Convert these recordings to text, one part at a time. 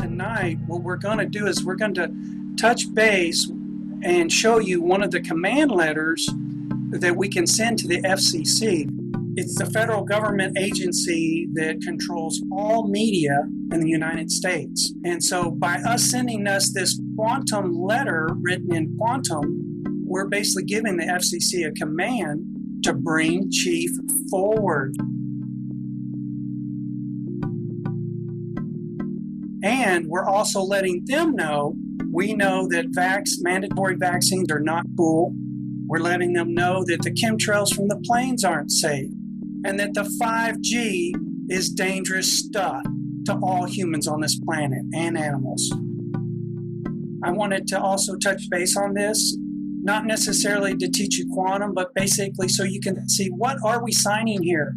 tonight, what we're going to do is we're going to touch base and show you one of the command letters that we can send to the FCC. It's the federal government agency that controls all media in the United States. And so by us sending us this quantum letter written in quantum, we're basically giving the FCC a command to bring Chief forward. And we're also letting them know, we know that mandatory vaccines are not cool. We're letting them know that the chemtrails from the planes aren't safe, and that the 5G is dangerous stuff to all humans on this planet and animals. I wanted to also touch base on this, not necessarily to teach you quantum, but basically so you can see what are we signing here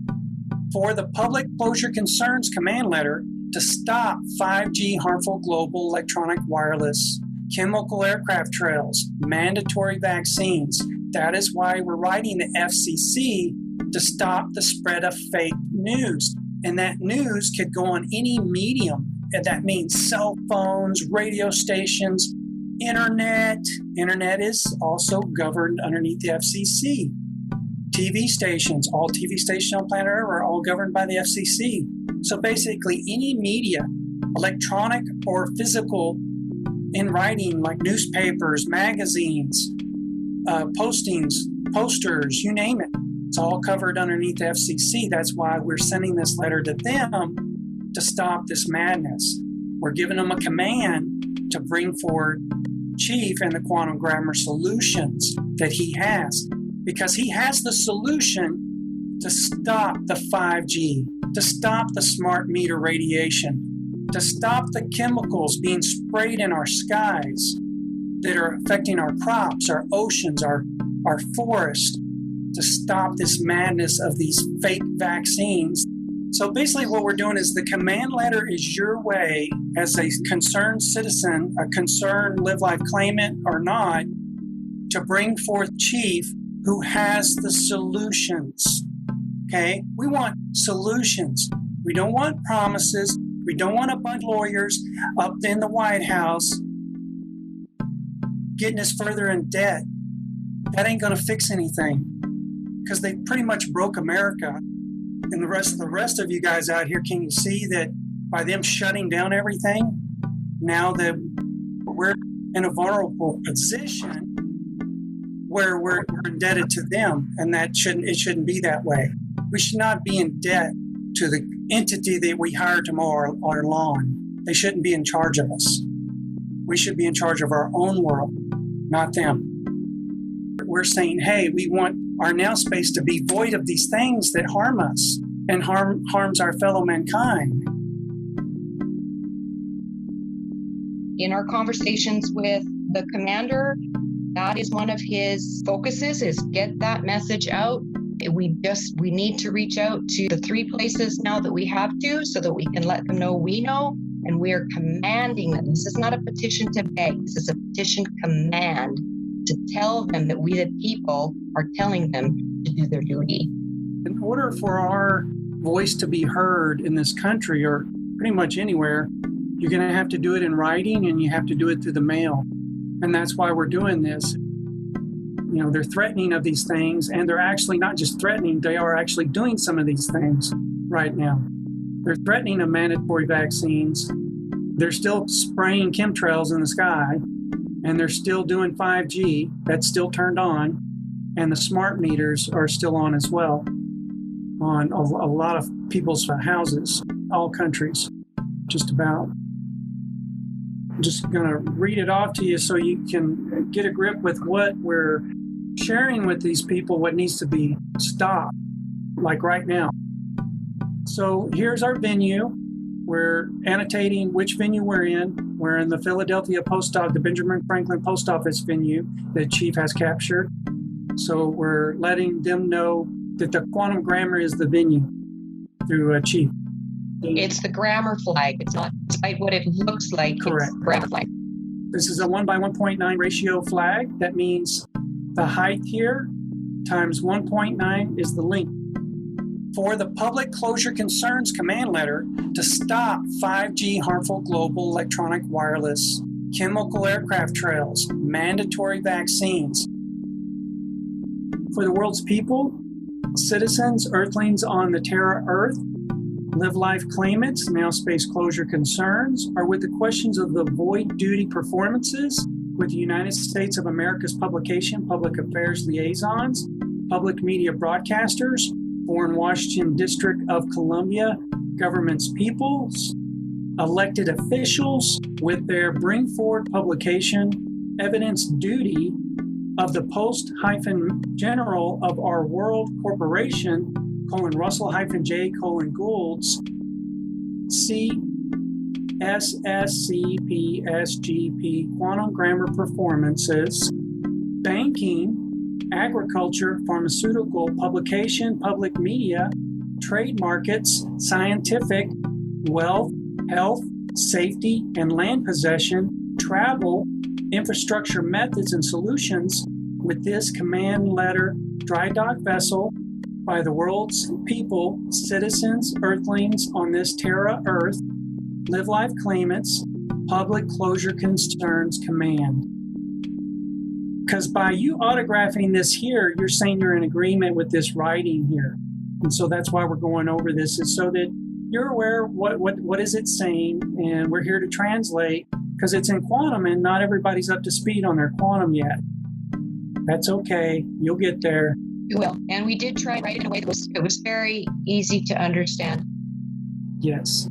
for the Public Closure Concerns command letter to stop 5G harmful global electronic wireless, chemical aircraft trails, mandatory vaccines. That is why we're writing the FCC to stop the spread of fake news. And that news could go on any medium. And that means cell phones, radio stations, internet. Internet is also governed underneath the FCC. TV stations, all TV stations on planet Earth are all governed by the FCC. So basically any media, electronic or physical, in writing like newspapers, magazines, postings, posters, you name it. It's all covered underneath the FCC. That's why we're sending this letter to them to stop this madness. We're giving them a command to bring forward Chief and the quantum grammar solutions that he has, because he has the solution to stop the 5G, to stop the smart meter radiation, to stop the chemicals being sprayed in our skies that are affecting our crops, our oceans, our forests, to stop this madness of these fake vaccines. So basically what we're doing is the command letter is your way as a concerned citizen, a concerned live life claimant or not, to bring forth Chief who has the solutions. Okay? We want solutions. We don't want promises. We don't want a bunch of lawyers up in the White House getting us further in debt. That ain't going to fix anything, because they pretty much broke America. And the rest of you guys out here, can you see that by them shutting down everything, now that we're in a vulnerable position where we're indebted to them, and it shouldn't be that way. We should not be in debt to the entity that we hired to mow our lawn. They shouldn't be in charge of us. We should be in charge of our own world, not them. We're saying, hey, we want our now space to be void of these things that harm us and harms our fellow mankind. In our conversations with the commander, that is one of his focuses, is get that message out. We need to reach out to the 3 places now that we have to, so that we can let them know we know, and we are commanding them. This is not a petition to beg. This is a petition command to tell them that we the people are telling them to do their duty. In order for our voice to be heard in this country, or pretty much anywhere, you're going to have to do it in writing, and you have to do it through the mail. And that's why we're doing this. You know, they're threatening of these things, and they're actually not just threatening, they are actually doing some of these things right now. They're threatening of mandatory vaccines. They're still spraying chemtrails in the sky, and they're still doing 5G. That's still turned on, and the smart meters are still on as well on a lot of people's houses, all countries, just about. I'm just going to read it off to you so you can get a grip with what we're sharing with these people, what needs to be stopped, like right now. So here's our venue. We're annotating which venue we're in. We're in the Philadelphia the Benjamin Franklin Post Office venue that Chief has captured. So we're letting them know that the quantum grammar is the venue through Chief. It's the grammar flag. It's not despite what it looks like. Correct. It's the grammar flag. This is a 1:1.9 ratio flag. That means the height here times 1.9 is the length for the Public Closure Concerns command letter to stop 5G harmful global electronic wireless, chemical aircraft trails, mandatory vaccines. For the world's people, citizens, earthlings on the Terra Earth, live life claimants, now space closure concerns, are with the questions of the void duty performances with the United States of America's publication, public affairs liaisons, public media broadcasters, foreign Washington District of Columbia, government's peoples, elected officials with their bring forward publication, evidence duty of the post-general of our world corporation, Russell-J, Gould's CSSCPSGP quantum grammar performances, banking, agriculture, pharmaceutical, publication, public media, trade markets, scientific, wealth, health, safety, and land possession, travel, infrastructure methods and solutions with this command letter dry dock vessel by the world's people, citizens, earthlings on this Terra Earth, live life claimants, public closure concerns command. Because by you autographing this here, you're saying you're in agreement with this writing here. And so that's why we're going over this, is so that you're aware of what is it saying, and we're here to translate, because it's in quantum and not everybody's up to speed on their quantum yet. That's okay. You'll get there. You will. And we did try to write it in a way that was very easy to understand. Yes.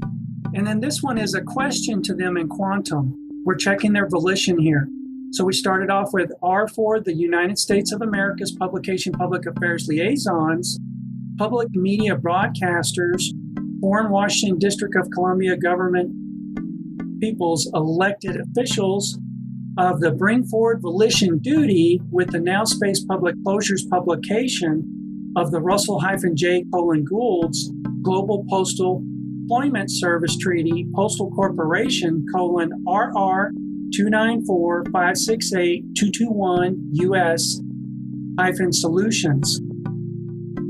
And then this one is a question to them in quantum. We're checking their volition here. So we started off with R4, the United States of America's publication, public affairs liaisons, public media broadcasters, foreign Washington District of Columbia government people's elected officials of the bring forward volition duty with the now space public closures publication of the Russell-J, Gould's Global Postal Employment Service Treaty, Postal Corporation, RR 294568221 US -solutions.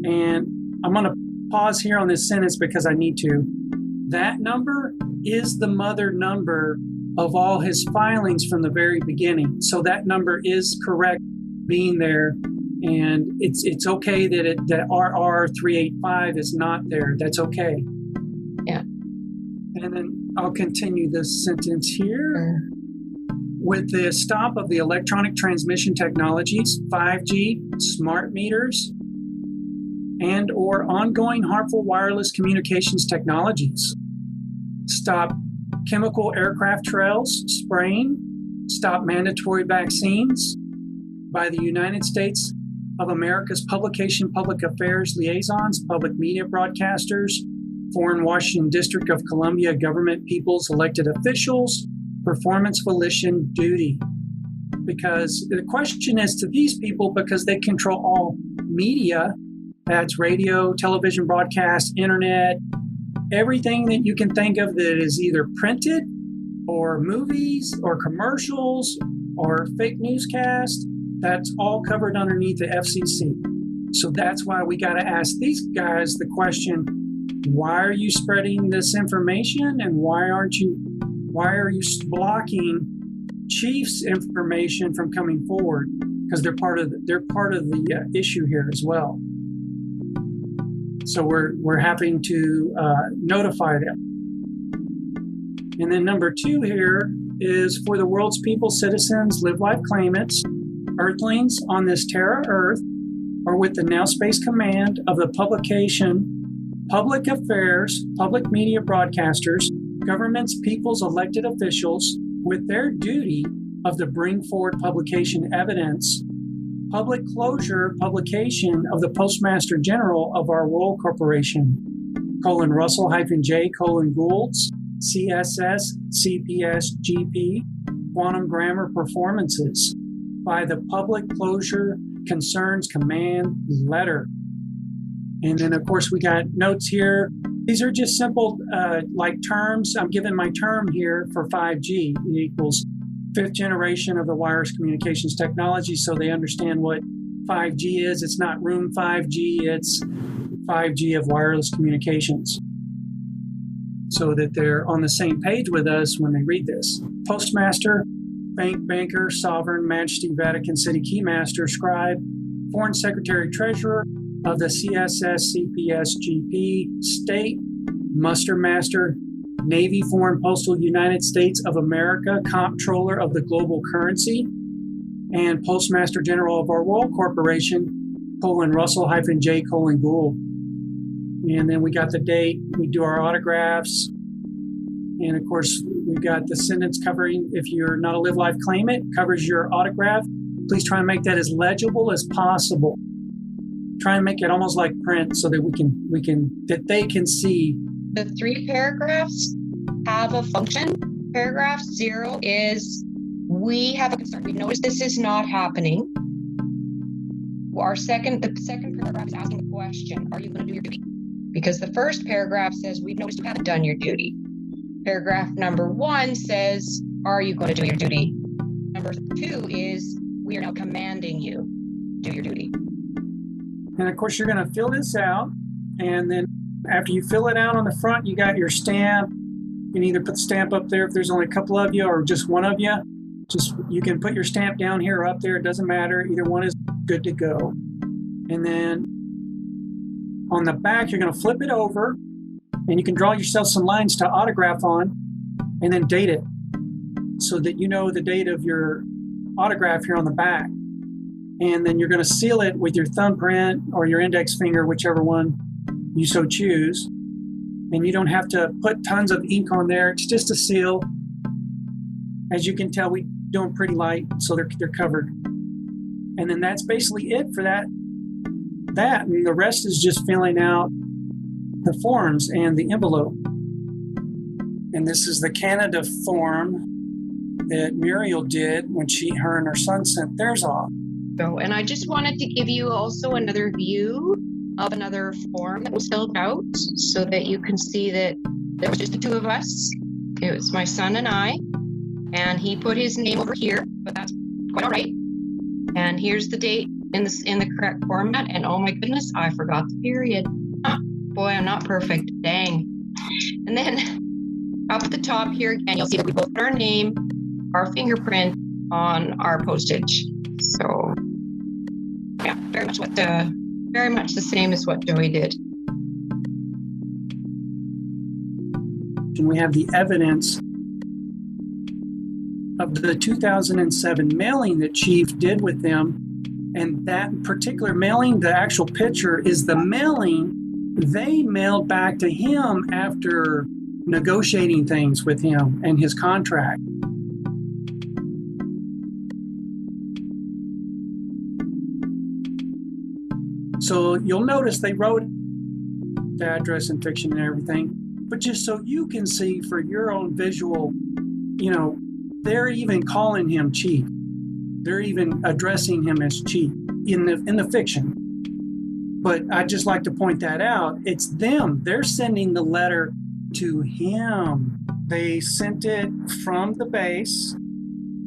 And I'm going to pause here on this sentence because I need to. That number is the mother number of all his filings from the very beginning. So that number is correct being there. And it's okay that that RR 385 is not there. That's okay. Yeah. And then I'll continue this sentence here. With the stop of the electronic transmission technologies, 5G, smart meters, and or ongoing harmful wireless communications technologies. Stop chemical aircraft trails, spraying, stop mandatory vaccines by the United States of America's publication, public affairs liaisons, public media broadcasters, foreign Washington District of Columbia government people's elected officials, performance volition duty. Because the question is to these people, because they control all media, that's radio, television broadcast, internet, everything that you can think of that is either printed or movies or commercials or fake newscast, that's all covered underneath the FCC. So that's why we got to ask these guys the question, why are you spreading this information, and why are you blocking Chief's information from coming forward? Because they're part of the issue here as well. So we're having to notify them. And then number 2 here is for the world's people, citizens, live life claimants, earthlings on this Terra Earth, or with the Now Space Command of the publication, public affairs, public media broadcasters, governments, people's elected officials, with their duty of the bring forward publication evidence, public closure publication of the Postmaster General of our World Corporation, Russell-J, Gould's CSSCPSGP quantum grammar performances by the Public Closure Concerns Command letter. And then, of course, we got notes here. These are just simple, like terms. I'm giving my term here for 5G. It equals 5th generation of the wireless communications technology, so they understand what 5G is. It's not room 5G, it's 5G of wireless communications, so that they're on the same page with us when they read this. Postmaster, bank, banker, sovereign, majesty, Vatican City, keymaster, scribe, foreign secretary, treasurer of the CSS, CPS, GP, state, muster master, Navy, Foreign Postal, United States of America, comptroller of the global currency, and Postmaster General of our World Corporation, Russell-J, Gould. And then we got the date, we do our autographs, and of course, we've got the sentence covering, if you're not a Live Life claimant, covers your autograph. Please try and make that as legible as possible. Try and make it almost like print so that they can see. The 3 paragraphs have a function. Paragraph 0 is, we have a concern. We've noticed this is not happening. The second paragraph is asking a question. Are you going to do your duty? Because the first paragraph says, we've noticed you haven't done your duty. Paragraph number 1 says, are you going to do your duty? Number 2 is, we are now commanding you to do your duty. And of course, you're going to fill this out. And then after you fill it out on the front, you got your stamp. You can either put the stamp up there if there's only a couple of you or just one of you. You can put your stamp down here or up there. It doesn't matter. Either one is good to go. And then on the back, you're going to flip it over. And you can draw yourself some lines to autograph on and then date it so that you know the date of your autograph here on the back. And then you're going to seal it with your thumbprint or your index finger, whichever one you so choose. And you don't have to put tons of ink on there. It's just a seal. As you can tell, we do them pretty light, so they're covered. And then that's basically it for that. And the rest is just filling out the forms and the envelope. And this is the Canada form that Muriel did when her and her son sent theirs off. So, and I just wanted to give you also another view of another form that was filled out so that you can see that there was just the 2 of us. It was my son and I, and he put his name over here, but that's quite all right. And here's the date in the correct format. And oh my goodness, I forgot the period. Boy, I'm not perfect. Dang. And then up at the top here again, you'll see that we both put our name, our fingerprint on our postage. So yeah, very much the same as what Joey did. And we have the evidence of the 2007 mailing that Chief did with them. And that particular mailing, the actual picture, is the mailing they mailed back to him after negotiating things with him and his contract. So you'll notice they wrote the address and fiction and everything, but just so you can see for your own visual, they're even calling him Chief. They're even addressing him as Chief in the fiction. But I'd just like to point that out. It's them. They're sending the letter to him. They sent it from the base.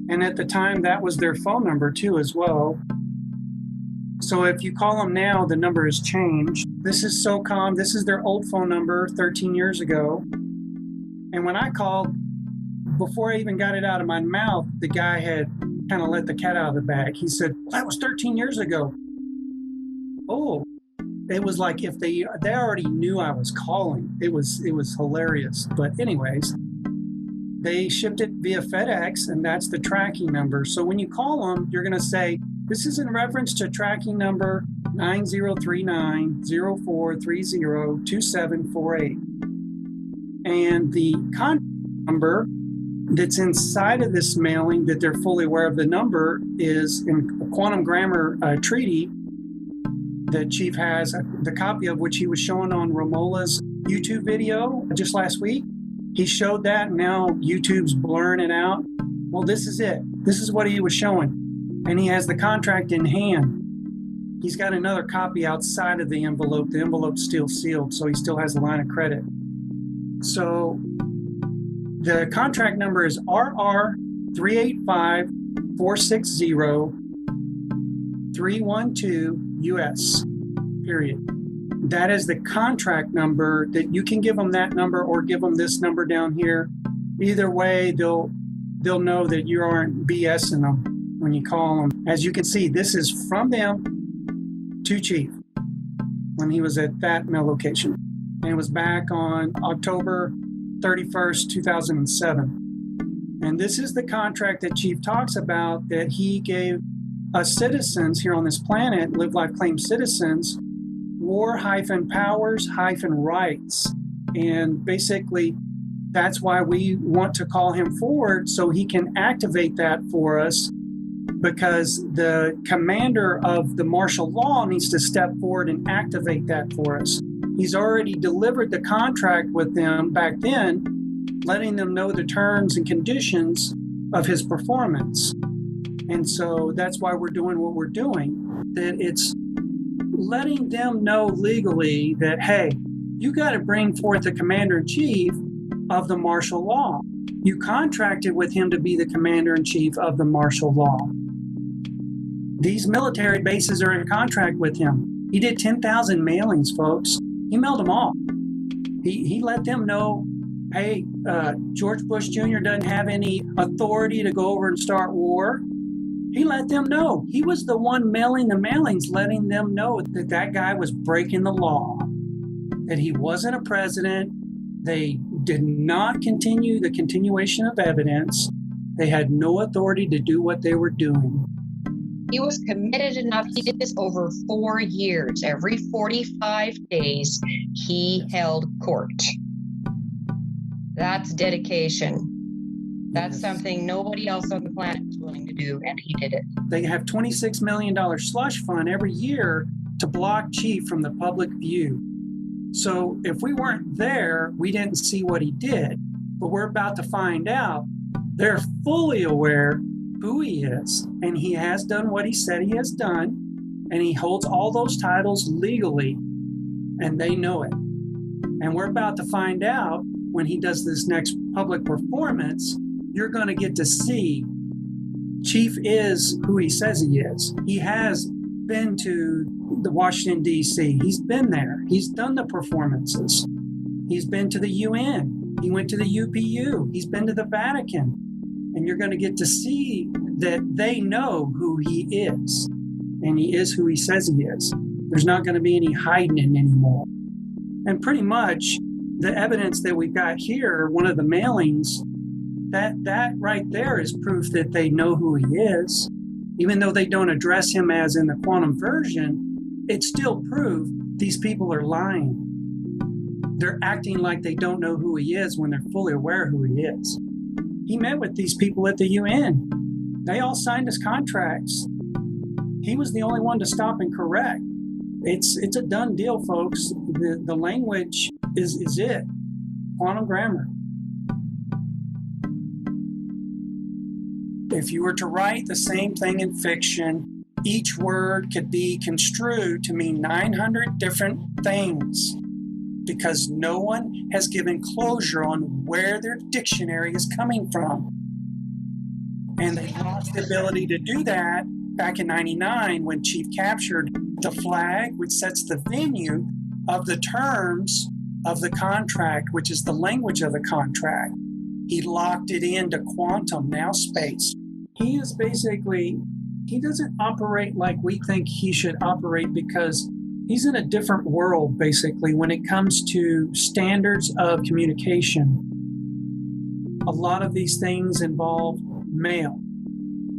And at the time, that was their phone number too as well. So if you call them now, the number has changed. This is SOCOM. This is their old phone number 13 years ago. And when I called, before I even got it out of my mouth, the guy had kind of let the cat out of the bag. He said, well, that was 13 years ago. Oh, it was like if they already knew I was calling. It was hilarious. But anyways, they shipped it via FedEx, and that's the tracking number. So when you call them, you're going to say, this is in reference to tracking number 903904302748. And the contact number that's inside of this mailing that they're fully aware of the number is in a quantum grammar treaty that Chief has, the copy of which he was showing on Romola's YouTube video just last week. He showed that, and now YouTube's blurring it out. Well, this is it. This is what he was showing. And he has the contract in hand. He's got another copy outside of the envelope. The envelope's still sealed, so he still has a line of credit. So the contract number is RR385460-312 US, period. That is the contract number. That you can give them that number or give them this number down here. Either way, they'll know that you aren't BSing them when you call them. As you can see, this is from them to Chief when he was at that mail location. And it was back on October 31st, 2007. And this is the contract that Chief talks about that he gave us citizens here on this planet, Live Life Claim citizens, war-powers-rights. And basically, that's why we want to call him forward so he can activate that for us, because the commander of the martial law needs to step forward and activate that for us. He's already delivered the contract with them back then, letting them know the terms and conditions of his performance. And so that's why we're doing what we're doing, that it's letting them know legally that, hey, you got to bring forth the commander-in-chief of the martial law. You contracted with him to be the commander-in-chief of the martial law. These military bases are in contract with him. He did 10,000 mailings, folks. He mailed them all. He let them know, hey, George Bush Jr. doesn't have any authority to go over and start war. He let them know. He was the one mailing the mailings, letting them know that that guy was breaking the law, that he wasn't a president. They did not continue the continuation of evidence. They had no authority to do what they were doing. He was committed enough. He did this over 4 years. Every 45 days, he held court. That's dedication. That's something nobody else on the planet is willing to do, and he did it. They have $26 million slush fund every year to block Chief from the public view. So if we weren't there, we didn't see what he did. But we're about to find out. They're fully aware who he is, and he has done what he said he has done, and he holds all those titles legally, and they know it. And we're about to find out when he does this next public performance. You're going to get to see Chief is who he says he is. He has been to the Washington, D.C. He's been there. He's done the performances. He's been to the UN. He went to the UPU. He's been to the Vatican. And you're going to get to see that they know who he is. And he is who he says he is. There's not going to be any hiding it anymore. And pretty much the evidence that we've got here, one of the mailings, that right there is proof that they know who he is. Even though they don't address him as in the quantum version, it's still proof these people are lying. They're acting like they don't know who he is when they're fully aware who he is. He met with these people at the UN. They all signed his contracts. He was the only one to stop and correct. It's a done deal, folks. The language is it. Quantum grammar. If you were to write the same thing in fiction, each word could be construed to mean 900 different things, because no one has given closure on where their dictionary is coming from. And they lost the ability to do that back in '99 when Chief captured the flag, which sets the venue of the terms of the contract, which is the language of the contract. He locked it into quantum, now space. He is basically, he doesn't operate like we think he should operate, because he's in a different world, basically, when it comes to standards of communication. A lot of these things involve mail,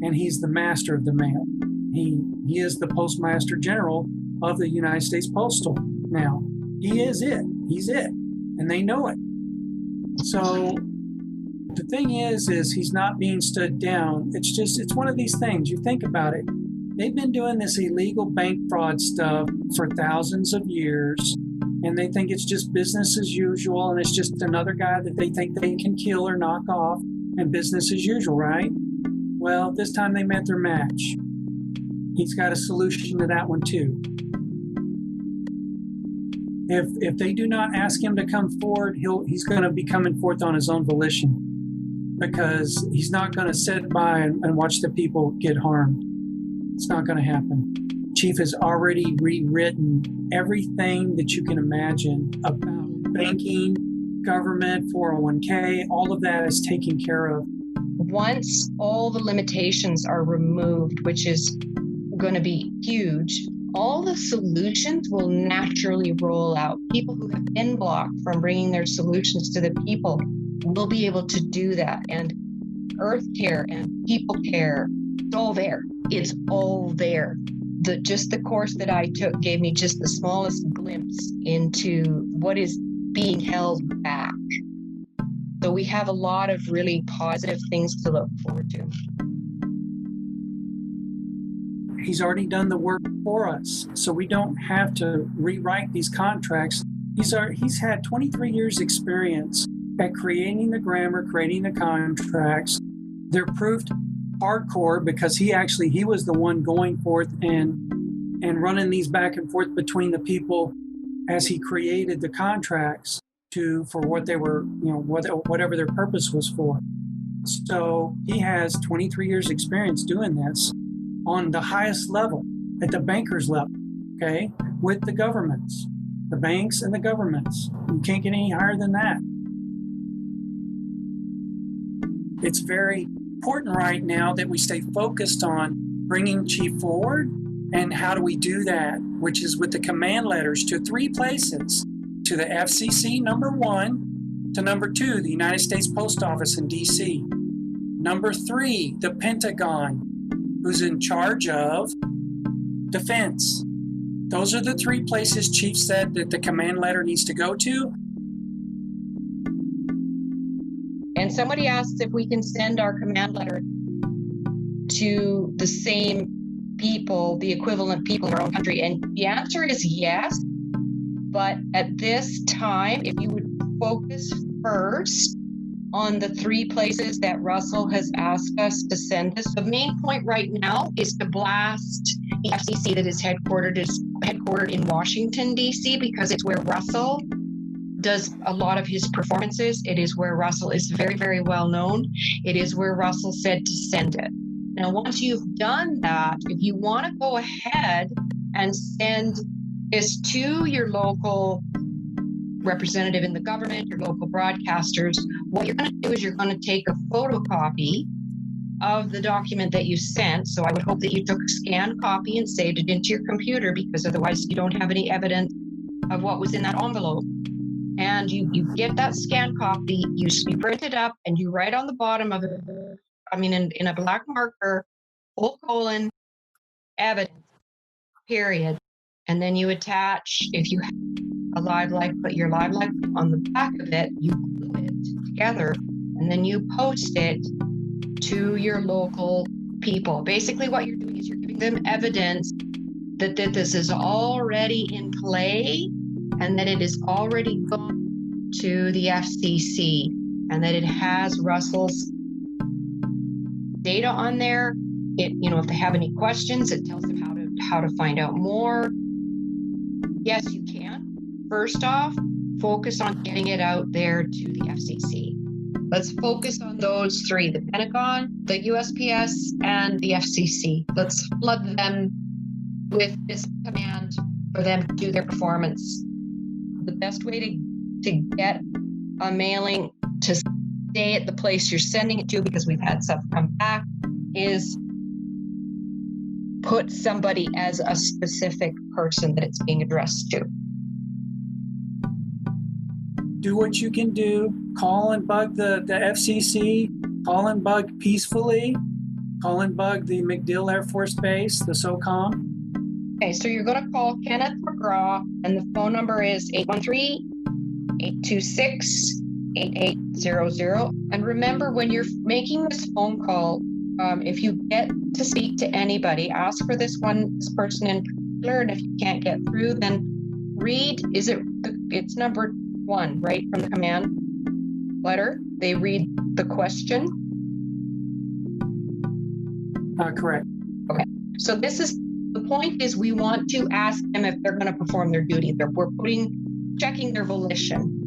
and he's the master of the mail. He is the Postmaster General of the United States Postal now. He is it. He's it. And they know it. So the thing is he's not being stood down. It's one of these things. You think about it. They've been doing this illegal bank fraud stuff for thousands of years, and they think it's just business as usual, and it's just another guy that they think they can kill or knock off, and business as usual, right? Well, this time they met their match. He's got a solution to that one too. If they do not ask him to come forward, he's going to be coming forth on his own volition, because he's not going to sit by and watch the people get harmed. It's not going to happen. Chief has already rewritten everything that you can imagine about banking, government, 401k, all of that is taken care of. Once all the limitations are removed, which is going to be huge, all the solutions will naturally roll out. People who have been blocked from bringing their solutions to the people will be able to do that. And earth care and people care, it's all there. It's all there. Just the course that I took gave me just the smallest glimpse into what is being held back. So we have a lot of really positive things to look forward to. He's already done the work for us, so we don't have to rewrite these contracts. He's had 23 years experience at creating the grammar, creating the contracts. They're proved hardcore because he was the one going forth and running these back and forth between the people as he created the contracts for what they were, whatever their purpose was for. So he has 23 years experience doing this on the highest level, at the bankers level, okay, with the governments, the banks and the governments. You can't get any higher than that. It's very important right now that we stay focused on bringing Chief forward. And how do we do that? Which is with the command letters to 3 places, to the FCC, number 1, to number 2, the United States Post Office in DC, number 3, the Pentagon, who's in charge of defense. Those are the 3 places Chief said that the command letter needs to go to. And somebody asked if we can send our command letter to the same people, the equivalent people in our own country. And the answer is yes. But at this time, if you would focus first on the 3 places that Russell has asked us to send us, the main point right now is to blast the FCC that is headquartered in Washington, D.C., because it's where Russell does a lot of his performances. It is where Russell is very, very well known. It is where Russell said to send it. Now, once you've done that, if you want to go ahead and send this to your local representative in the government, your local broadcasters, what you're going to do is you're going to take a photocopy of the document that you sent. So I would hope that you took a scanned copy and saved it into your computer, because otherwise you don't have any evidence of what was in that envelope. And you get that scanned copy, you print it up, and you write on the bottom of it, in a black marker, :, evidence, period. And then you attach, if you have a live light, put your live light on the back of it, you glue it together, and then you post it to your local people. Basically what you're doing is you're giving them evidence that this is already in play, and that it is already gone to the FCC, and that it has Russell's data on there. If they have any questions, it tells them how to find out more. Yes, you can. First off, focus on getting it out there to the FCC. Let's focus on those 3, the Pentagon, the USPS, and the FCC. Let's flood them with this command for them to do their performance. The best way to get a mailing to stay at the place you're sending it to, because we've had stuff come back, is put somebody as a specific person that it's being addressed to. Do what you can do. Call and bug the FCC. Call and bug peacefully. Call and bug the MacDill Air Force Base, the SOCOM. Okay, so you're going to call Kenneth McGraw, and the phone number is 813-826-8800. And remember, when you're making this phone call, if you get to speak to anybody, ask for this person in particular, and if you can't get through, then read, it's number 1, right, from the command letter. They read the question. Correct. Okay, so the point is we want to ask them if they're going to perform their duty. We're checking their volition.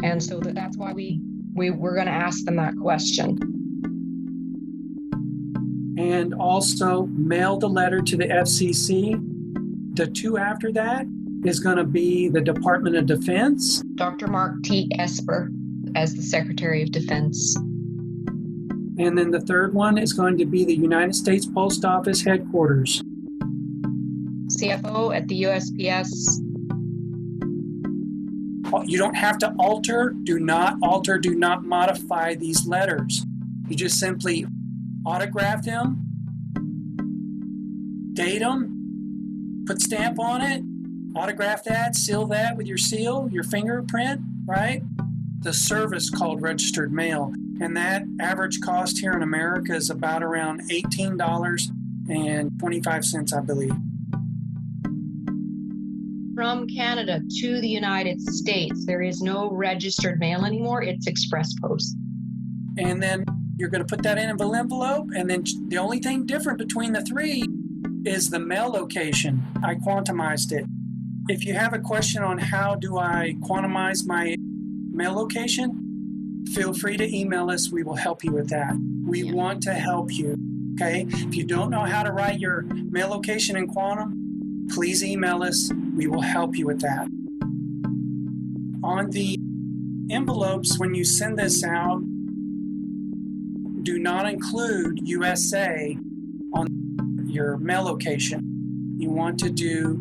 And so that's why we're going to ask them that question. and also mailed a letter to the FCC. The two after that is going to be the Department of Defense. Dr. Mark T. Esper as the Secretary of Defense. And then the third one is going to be the United States Post Office headquarters. CFO at the USPS. You don't have to alter, do not modify these letters. You just simply autograph them, date them, put stamp on it, autograph that, seal that with your seal, your fingerprint, right? The service called registered mail. And that average cost here in America is about around $18.25, I believe. From Canada to the United States, there is no registered mail anymore. It's express post. And then you're going to put that in an envelope. And then the only thing different between the three is the mail location. I quantumized it. If you have a question on how do I quantumize my mail location, feel free to email us. We will help you with that. We want to help you. Okay? If you don't know how to write your mail location in quantum, please email us. We will help you with that. On the envelopes, when you send this out, do not include USA on your mail location. You want to do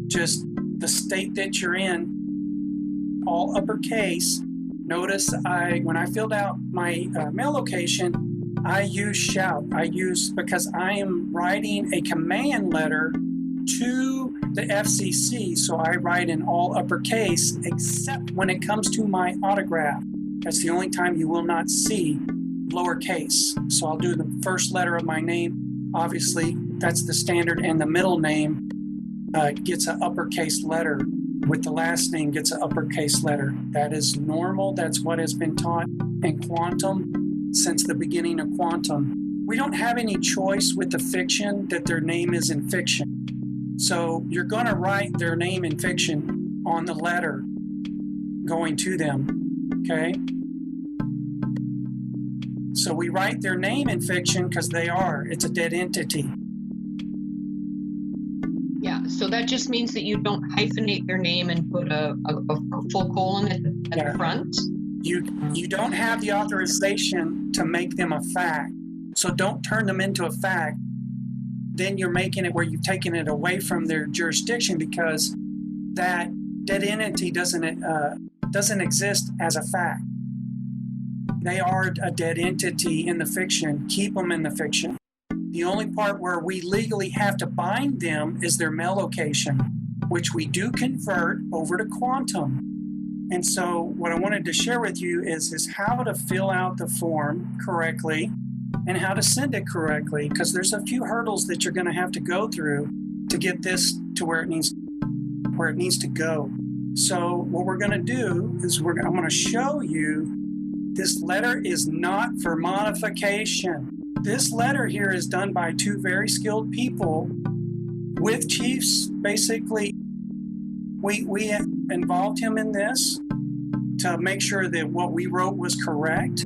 just the state that you're in, all uppercase. Notice when I filled out my mail location, I use shout. Because I am writing a command letter to the FCC, so I write in all uppercase, except when it comes to my autograph. That's the only time you will not see lowercase. So I'll do the first letter of my name. Obviously, that's the standard, and the middle name gets an uppercase letter. With the last name gets an uppercase letter. That is normal. That's what has been taught in quantum since the beginning of quantum. We don't have any choice with the fiction that their name is in fiction. So you're going to write their name in fiction on the letter going to them, okay? So we write their name in fiction because it's a dead entity. Yeah, so that just means that you don't hyphenate their name and put a full colon at the front? You don't have the authorization to make them a fact. So don't turn them into a fact. Then you're making it where you've taken it away from their jurisdiction, because that dead entity doesn't exist as a fact. They are a dead entity in the fiction. Keep them in the fiction. The only part where we legally have to bind them is their mail location, which we do convert over to quantum. And so what I wanted to share with you is how to fill out the form correctly and how to send it correctly, because there's a few hurdles that you're going to have to go through to get this to where it needs to go. So what we're going to do is I'm going to show you this letter is not for modification. This letter here is done by two very skilled people with chiefs. Basically, we involved him in this to make sure that what we wrote was correct.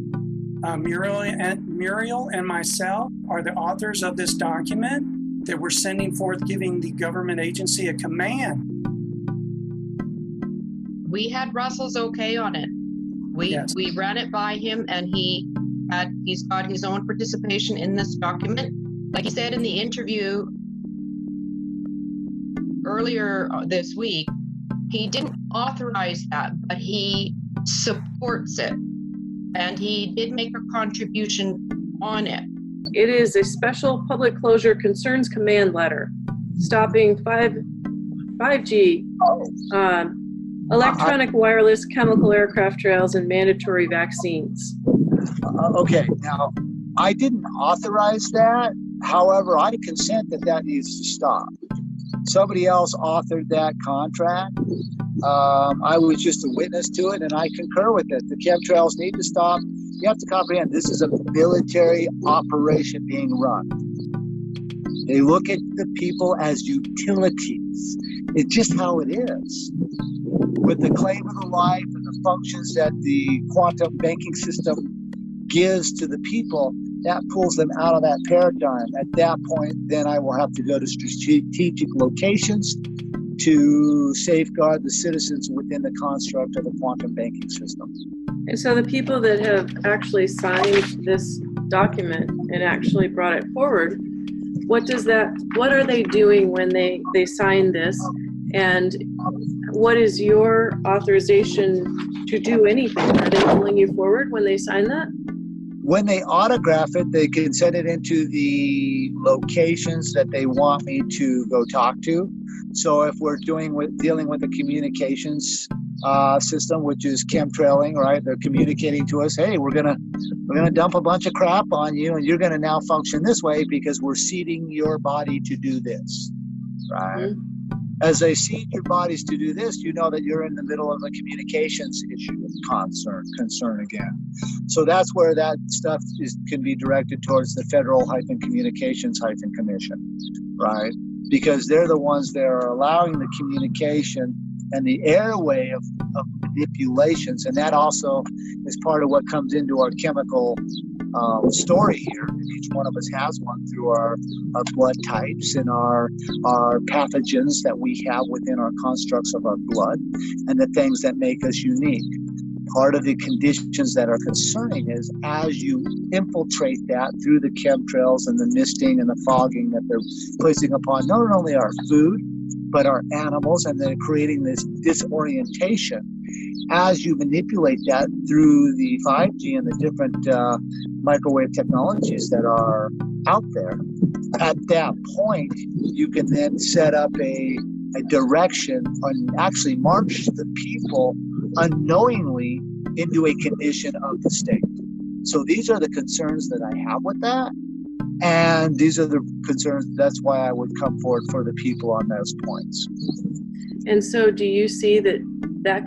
Muriel and myself are the authors of this document that we're sending forth, giving the government agency a command. We had Russell's okay on it. We ran it by him, and he's got his own participation in this document. Like he said in the interview earlier this week, he didn't authorize that, but he supports it. And he did make a contribution on it. It is a special public closure concerns command letter stopping 5G, electronic wireless chemical aircraft trails, and mandatory vaccines. Okay, now I didn't authorize that. However, I consent that needs to stop. Somebody else authored that contract. I was just a witness to it, and I concur with it. The chemtrails need to stop. You have to comprehend, this is a military operation being run. They look at the people as utilities. It's just how it is. With the claim of the life and the functions that the quantum banking system gives to the people, that pulls them out of that paradigm. At that point, then I will have to go to strategic locations to safeguard the citizens within the construct of the quantum banking system. And so the people that have actually signed this document and actually brought it forward, what are they doing when they sign this? And what is your authorization to do anything? Are they pulling you forward when they sign that? When they autograph it, they can send it into the locations that they want me to go talk to. So if we're dealing with the communications system, which is chemtrailing, right? They're communicating to us, hey, we're gonna dump a bunch of crap on you, and you're gonna now function this way because we're seeding your body to do this, right? Mm-hmm. As they seed your bodies to do this, you know that you're in the middle of a communications issue concern again. So that's where that stuff can be directed towards the Federal-Communications-Commission, right? Because they're the ones that are allowing the communication and the airway of manipulations. And that also is part of what comes into our chemical story here. And each one of us has one through our blood types and our pathogens that we have within our constructs of our blood and the things that make us unique. Part of the conditions that are concerning is as you infiltrate that through the chemtrails and the misting and the fogging that they're placing upon not only our food, but our animals, and they're creating this disorientation. As you manipulate that through the 5G and the different microwave technologies that are out there, at that point, you can then set up a direction and actually march the people unknowingly into a condition of the state. So these are the concerns that I have with that. And these are the concerns. That's why I would come forward for the people on those points. And so do you see that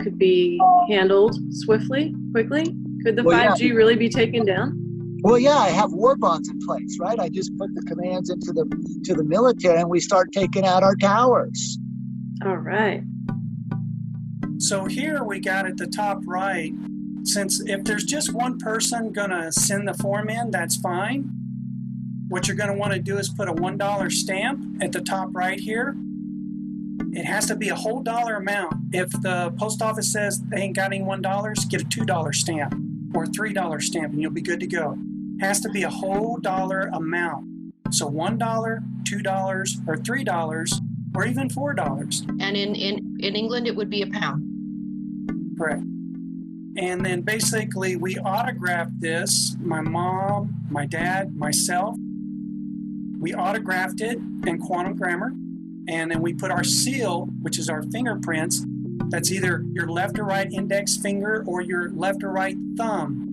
could be handled swiftly, quickly? Could the 5G really be taken down? Well, yeah, I have war bonds in place, right? I just put the commands into the military and we start taking out our towers. All right. So here we got at the top right, since if there's just one person going to send the form in, that's fine. What you're going to want to do is put a $1 stamp at the top right here. It has to be a whole dollar amount. If the post office says they ain't got any $1, get a $2 stamp or a $3 stamp and you'll be good to go. It has to be a whole dollar amount. So $1, $2, or $3, or even $4. And in England, it would be £1. Correct. And then basically we autographed this, my mom, my dad, myself. We autographed it in quantum grammar, and then we put our seal, which is our fingerprints. That's either your left or right index finger or your left or right thumb.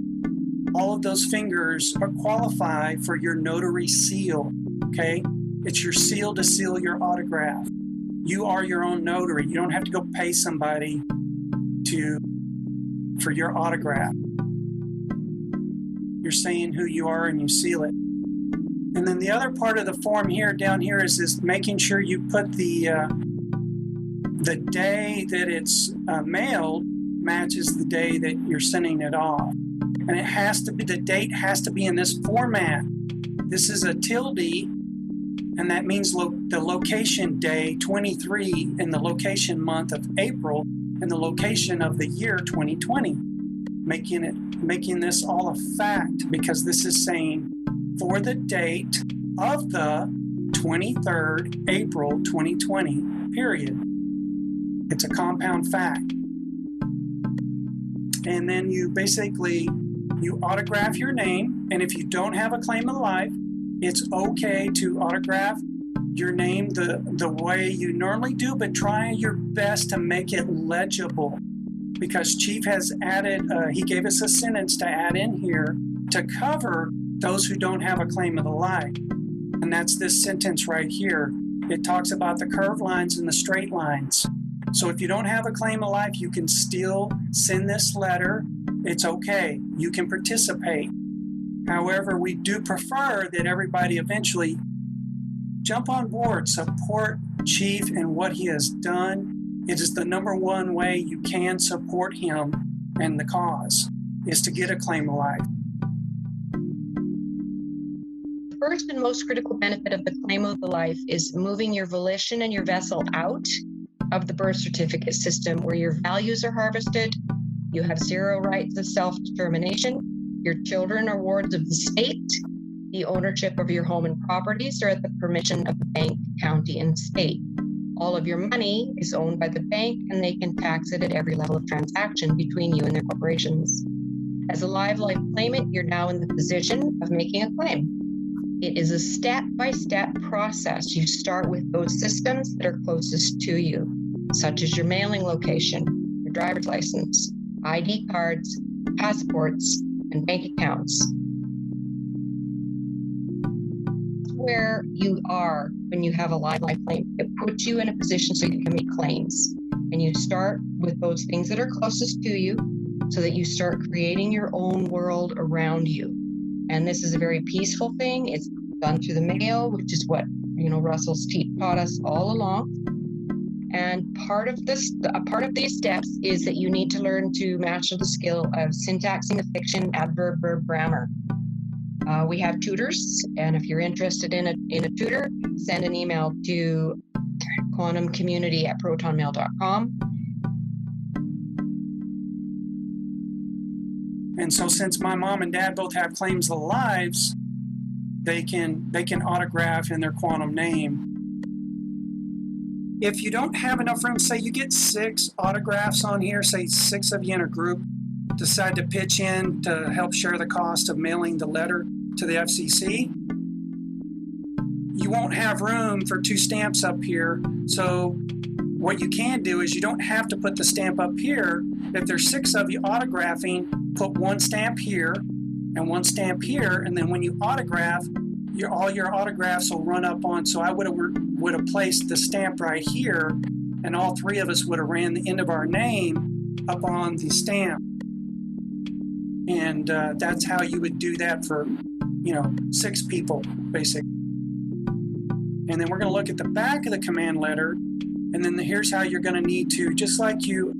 All of those fingers qualify for your notary seal, okay? It's your seal to seal your autograph. You are your own notary. You don't have to go pay somebody for your autograph. You're saying who you are and you seal it. And then the other part of the form here, down here, is making sure you put the day that it's mailed matches the day that you're sending it off. And it has to be, the date has to be in this format. This is a tilde, and that means the location day 23 and the location month of April and the location of the year 2020, making this all a fact, because this is saying for the date of the 23rd April 2020 period. It's a compound fact. And then you basically autograph your name, and if you don't have a claim of life, it's okay to autograph your name the way you normally do, but try your best to make it legible, because Chief has added, he gave us a sentence to add in here to cover those who don't have a claim of the life. And that's this sentence right here. It talks about the curved lines and the straight lines. So if you don't have a claim of life, you can still send this letter. It's okay. You can participate. However, we do prefer that everybody eventually jump on board, support Chief and what he has done. It is the number one way you can support him and the cause, is to get a claim of life. first and most critical benefit of the claim of the life is moving your volition and your vessel out of the birth certificate system where your values are harvested. You have zero rights of self-determination. Your children are wards of the state. The ownership of your home and properties are at the permission of the bank, county, and state. All of your money is owned by the bank, and they can tax it at every level of transaction between you and their corporations. As a live life claimant, you're now in the position of making a claim. It is a step-by-step process. You start with those systems that are closest to you, such as your mailing location, your driver's license, ID cards, passports, and bank accounts. Where you are when you have a live life claim. It puts you in a position so you can make claims. And you start with those things that are closest to you so that you start creating your own world around you. And this is a very peaceful thing. It's done through the mail, which is what, Russell's taught us all along. And part of these steps is that you need to learn to master the skill of syntaxing a fiction, adverb, verb, grammar. We have tutors, and if you're interested in a tutor, send an email to quantumcommunity@protonmail.com. And so since my mom and dad both have claims of lives, they can autograph in their quantum name. If you don't have enough room, say you get 6 autographs on here, say 6 of you in a group decide to pitch in to help share the cost of mailing the letter to the FCC, you won't have room for 2 stamps up here. So what you can do is you don't have to put the stamp up here. If there's 6 of you autographing, put 1 stamp here and 1 stamp here, and then when you autograph, all your autographs will run up on. So I would have placed the stamp right here, and all 3 of us would have ran the end of our name up on the stamp. And that's how you would do that for 6 people, basically. And then we're going to look at the back of the command letter, and then here's how you're going to need to, just like you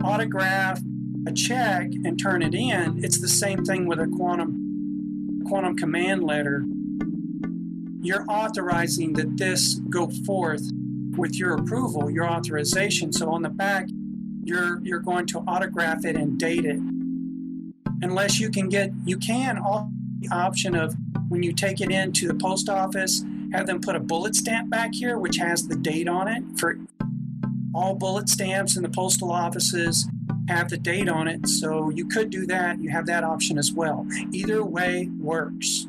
autograph a check and turn it in, it's the same thing with a quantum command letter. You're authorizing that this go forth with your approval, your authorization. So on the back, you're going to autograph it and date it. Unless you can also the option of when you take it into the post office, have them put a bullet stamp back here, which has the date on it. For all bullet stamps in the postal offices have the date on it. So you could do that. You have that option as well. Either way works.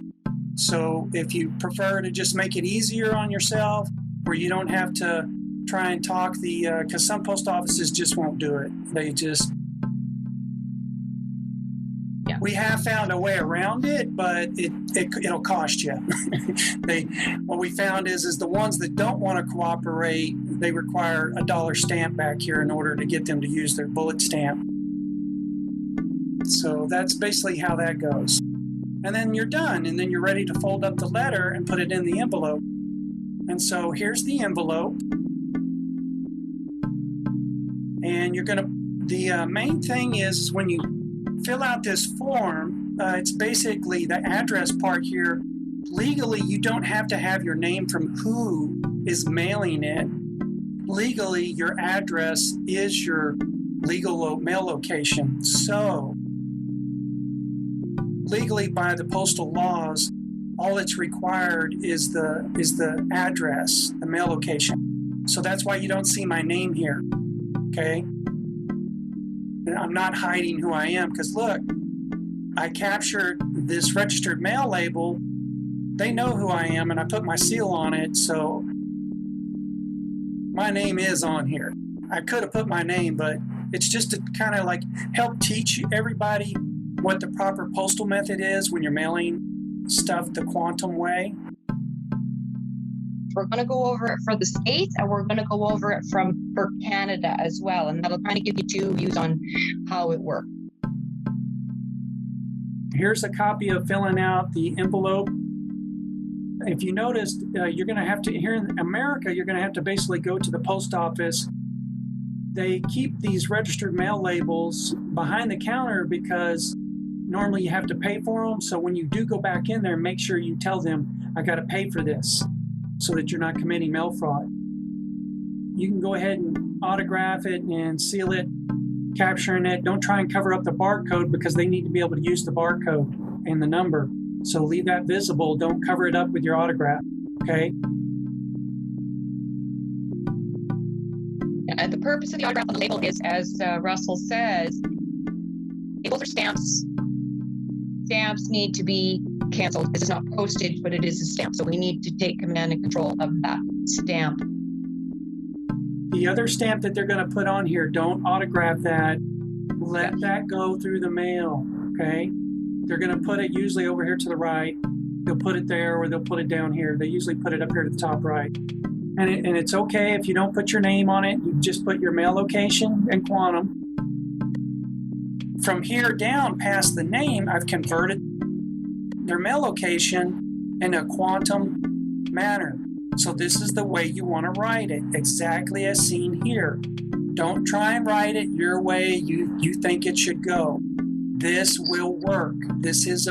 So if you prefer to just make it easier on yourself, where you don't have to try and talk because some post offices just won't do it. They just, we have found a way around it, but it'll cost you. What we found is the ones that don't want to cooperate, they require a $1 stamp back here in order to get them to use their bullet stamp. So that's basically how that goes. And then you're done, and then you're ready to fold up the letter and put it in the envelope. And so here's the envelope. And the main thing is when you fill out this form, it's basically the address part here. Legally, you don't have to have your name from who is mailing it. Legally, your address is your legal mail location. So legally, by the postal laws, all that's required is the address, the mail location. So that's why you don't see my name here, okay? And I'm not hiding who I am, because look, I captured this registered mail label. They know who I am, and I put my seal on it, so my name is on here. I could have put my name, but it's just to kind of like help teach everybody what the proper postal method is when you're mailing stuff the quantum way. We're going to go over it for the States, and we're going to go over it for Canada as well. And that'll kind of give you 2 views on how it works. Here's a copy of filling out the envelope. If you noticed, you're going to have to, here in America, you're going to have to basically go to the post office. They keep these registered mail labels behind the counter because normally you have to pay for them. So when you do go back in there, make sure you tell them, I got to pay for this, so that you're not committing mail fraud. You can go ahead and autograph it and seal it, capturing it. Don't try and cover up the barcode, because they need to be able to use the barcode and the number. So leave that visible. Don't cover it up with your autograph, okay? The purpose of the autograph on the label is, as Russell says, labels are stamps. Stamps need to be canceled. This is not postage, but it is a stamp. So we need to take command and control of that stamp. The other stamp that they're going to put on here, don't autograph that. Let that go through the mail, okay? They're going to put it usually over here to the right. They'll put it there, or they'll put it down here. They usually put it up here to the top right. And it's okay if you don't put your name on it. You just put your mail location and quantum. From here down past the name, I've converted their mail location in a quantum manner. So this is the way you want to write it, exactly as seen here. Don't try and write it your way you think it should go. This will work. This is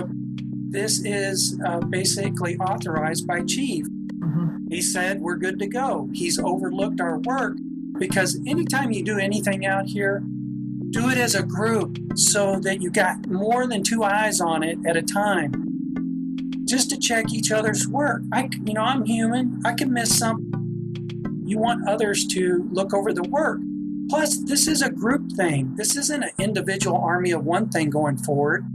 basically authorized by Chief. He said we're good to go. He's overlooked our work, because anytime you do anything out here, do it as a group so that you got more than 2 eyes on it at a time, just to check each other's work. I'm human. I can miss something. You want others to look over the work. Plus, this is a group thing. This isn't an individual army of one thing going forward.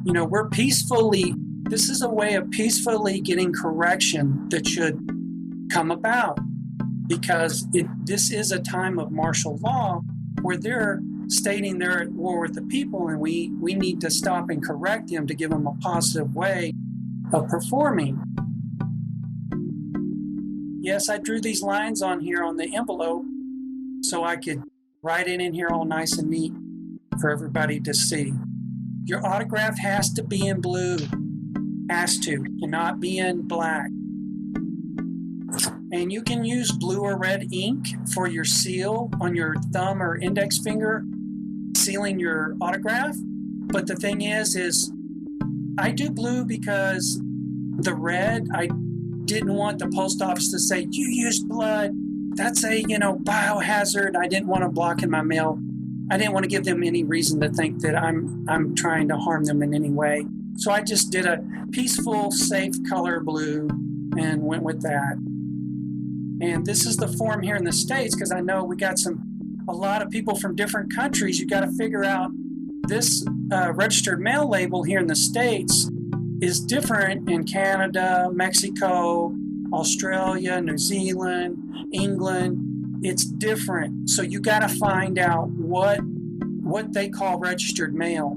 This is a way of peacefully getting correction that should come about, because this is a time of martial law where they're stating they're at war with the people, and we need to stop and correct them to give them a positive way of performing. Yes, I drew these lines on here on the envelope so I could write it in here all nice and neat for everybody to see. Your autograph has to be in blue. Cannot be in black. And you can use blue or red ink for your seal on your thumb or index finger, sealing your autograph. But the thing is I do blue because the red, I didn't want the post office to say, you used blood. That's a, biohazard. I didn't want to block in my mail. I didn't want to give them any reason to think that I'm trying to harm them in any way. So I just did a peaceful, safe color blue and went with that. And this is the form here in the States, because I know we got a lot of people from different countries. You got to figure out this registered mail label here in the States is different in Canada, Mexico, Australia, New Zealand, England. It's different. So you got to find out what they call registered mail.